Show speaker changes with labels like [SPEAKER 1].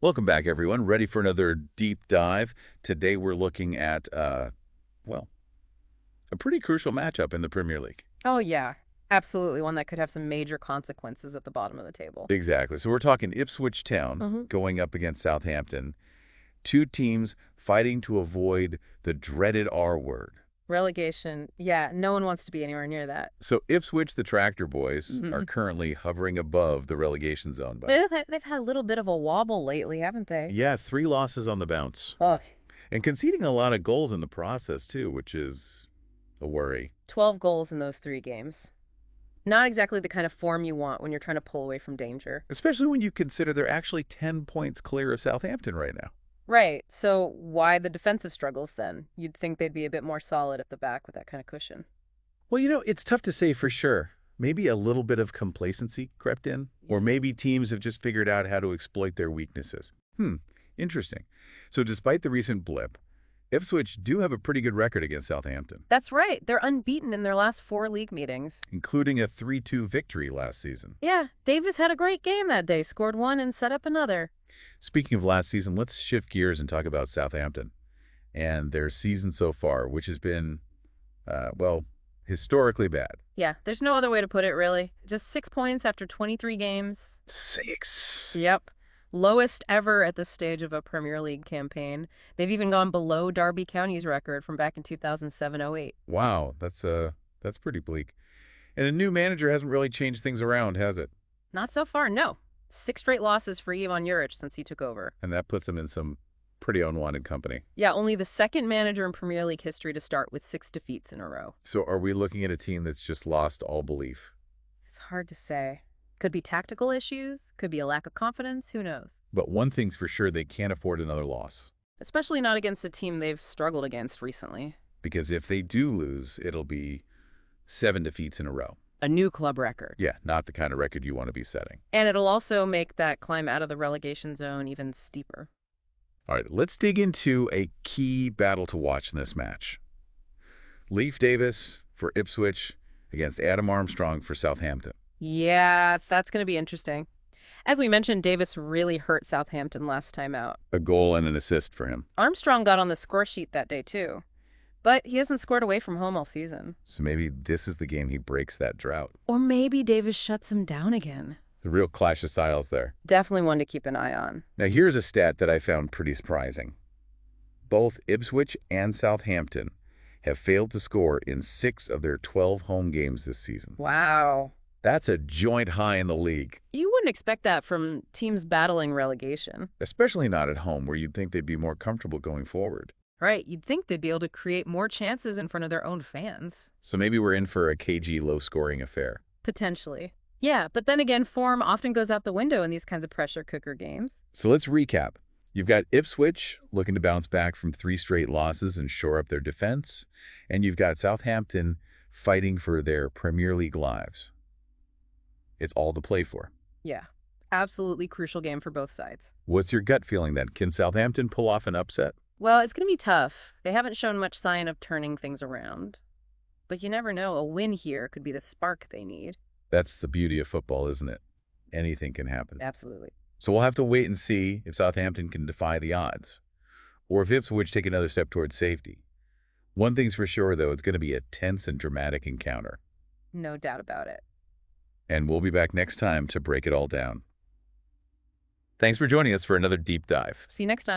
[SPEAKER 1] Welcome back, everyone. Ready for another deep dive? Today we're looking at, well, a pretty crucial matchup in the Premier League.
[SPEAKER 2] Oh, yeah. Absolutely. One that could have some major consequences at the bottom of the table.
[SPEAKER 1] Exactly. So we're talking Ipswich Town
[SPEAKER 2] hmm
[SPEAKER 1] going up against Southampton. Two teams fighting to avoid the dreaded R word.
[SPEAKER 2] Relegation. Yeah, no one wants to be anywhere near that.
[SPEAKER 1] So Ipswich, the Tractor Boys, are
[SPEAKER 2] hmm
[SPEAKER 1] currently hovering above the relegation zone. But
[SPEAKER 2] They've had a little bit of a wobble lately, haven't they?
[SPEAKER 1] yeah, 3 losses on the bounce.
[SPEAKER 2] Oh,
[SPEAKER 1] And conceding a lot of goals in the process, too, which is a worry.
[SPEAKER 2] 12 goals in those 3 games. Not exactly the kind of form you want when you're trying to pull away from danger.
[SPEAKER 1] Especially when you consider they're actually 10 points clear of Southampton right now.
[SPEAKER 2] Right. So why the defensive struggles then? You'd think they'd be a bit more solid at the back with that kind of cushion.
[SPEAKER 1] Well, it's tough to say for sure. Maybe a little bit of complacency crept in, or maybe teams have just figured out how to exploit their weaknesses. Interesting. So despite the recent blip, Ipswich do have a pretty good record against Southampton,
[SPEAKER 2] That's right. They're unbeaten in their last 4 league meetings.
[SPEAKER 1] including a 3-2 victory last season.
[SPEAKER 2] Yeah, Davis had a great game that day, scored one and set up another.
[SPEAKER 1] Speaking of last season, let's shift gears and talk about Southampton and their season so far, which has been, well, historically bad.
[SPEAKER 2] Yeah, there's no other way to put it, really. Just 6 points after 23 games.
[SPEAKER 1] 6.
[SPEAKER 2] Yep. Lowest ever at this stage of a Premier League campaign. They've even gone below Derby County's record from back in 2007-08.
[SPEAKER 1] Wow, that's pretty bleak. And a new manager hasn't really changed things around, has it?
[SPEAKER 2] Not so far, no. 6 straight losses for Ivan Juric since he took over.
[SPEAKER 1] And that puts him in some pretty unwanted company.
[SPEAKER 2] Yeah, only the second manager in Premier League history to start with 6 defeats in a row.
[SPEAKER 1] So are we looking at a team that's just lost all belief?
[SPEAKER 2] It's hard to say. Could be tactical issues, could be a lack of confidence, who knows?
[SPEAKER 1] But one thing's for sure, they can't afford another loss.
[SPEAKER 2] Especially not against a team they've struggled against recently.
[SPEAKER 1] Because if they do lose, it'll be 7 defeats in a row.
[SPEAKER 2] A new club record.
[SPEAKER 1] Yeah, not the kind of record you want to be setting.
[SPEAKER 2] And it'll also make that climb out of the relegation zone even steeper.
[SPEAKER 1] All right, let's dig into a key battle to watch in this match. Leif Davis for Ipswich against Adam Armstrong for Southampton.
[SPEAKER 2] Yeah, that's going to be interesting. As we mentioned, Davis really hurt Southampton last time out.
[SPEAKER 1] A goal and an assist for him.
[SPEAKER 2] Armstrong got on the score sheet that day, too. But he hasn't scored away from home all season.
[SPEAKER 1] So maybe this is the game he breaks that drought.
[SPEAKER 2] Or maybe Davis shuts him down again.
[SPEAKER 1] The real clash of styles there.
[SPEAKER 2] Definitely one to keep an eye on.
[SPEAKER 1] Now here's a stat that I found pretty surprising. Both Ipswich and Southampton have failed to score in 6 of their 12 home games this season.
[SPEAKER 2] Wow.
[SPEAKER 1] That's a joint high in the league,
[SPEAKER 2] You wouldn't expect that from teams battling relegation.
[SPEAKER 1] especially not at home where you'd think they'd be more comfortable going forward.
[SPEAKER 2] Right, you'd think they'd be able to create more chances in front of their own fans.
[SPEAKER 1] So maybe we're in for a cagey, low-scoring affair.
[SPEAKER 2] Potentially. Yeah, but then again, form often goes out the window in these kinds of pressure cooker games.
[SPEAKER 1] So let's recap. You've got Ipswich looking to bounce back from 3 straight losses and shore up their defense, and you've got Southampton fighting for their Premier League lives. It's all to play for.
[SPEAKER 2] Yeah, absolutely crucial game for both sides.
[SPEAKER 1] What's your gut feeling then? Can Southampton pull off an upset?
[SPEAKER 2] Well, it's going to be tough. They haven't shown much sign of turning things around. But you never know, a win here could be the spark they need.
[SPEAKER 1] That's the beauty of football, isn't it? Anything can happen.
[SPEAKER 2] Absolutely.
[SPEAKER 1] So we'll have to wait and see if Southampton can defy the odds, or if Ipswich take another step towards safety. One thing's for sure, though, it's going to be a tense and dramatic encounter.
[SPEAKER 2] No doubt about it.
[SPEAKER 1] And we'll be back next time to break it all down. Thanks for joining us for another deep dive.
[SPEAKER 2] See you next time.